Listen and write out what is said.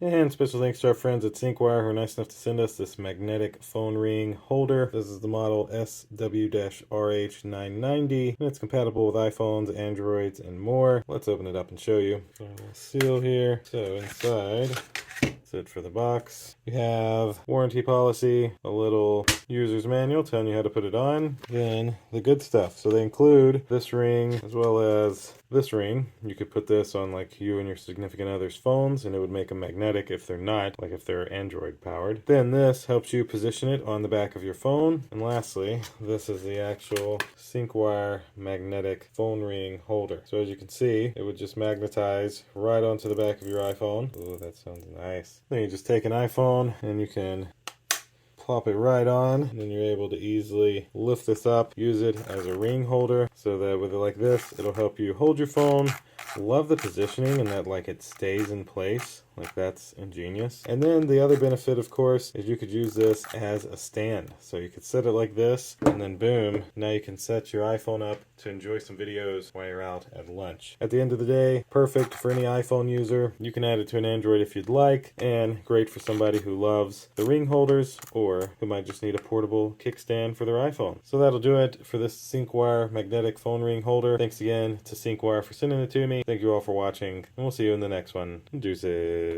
And special thanks to our friends at SYNCWIRE who are nice enough to send us this magnetic phone ring holder. This is the model SW-RH990, and it's compatible with iPhones, Androids, and more. Let's open it up and show you. So a little seal here. So inside, that's it for the box. You have warranty policy, a little user's manual telling you how to put it on, then the good stuff. So they include this ring as well as this ring. You could put this on like you and your significant other's phones and it would make them magnetic if they're not, like if they're Android powered. Then this helps you position it on the back of your phone. And lastly, this is the actual SYNCWIRE magnetic phone ring holder. So as you can see, it would just magnetize right onto the back of your iPhone. Ooh, that sounds nice. Then you just take an iPhone and you can plop it right on, and then you're able to easily lift this up, use it as a ring holder, so that with it like this, it'll help you hold your phone. Love the positioning and that like it stays in place. Like that's ingenious. And then the other benefit, of course, is you could use this as a stand. So you could set it like this, and then boom, now you can set your iPhone up to enjoy some videos while you're out at lunch. At the end of the day, perfect for any iPhone user. You can add it to an Android if you'd like, and great for somebody who loves the ring holders or who might just need a portable kickstand for their iPhone. So that'll do it for this SYNCWIRE magnetic phone ring holder. Thanks again to SYNCWIRE for sending it to me. Thank you all for watching, and we'll see you in the next one. Deuces.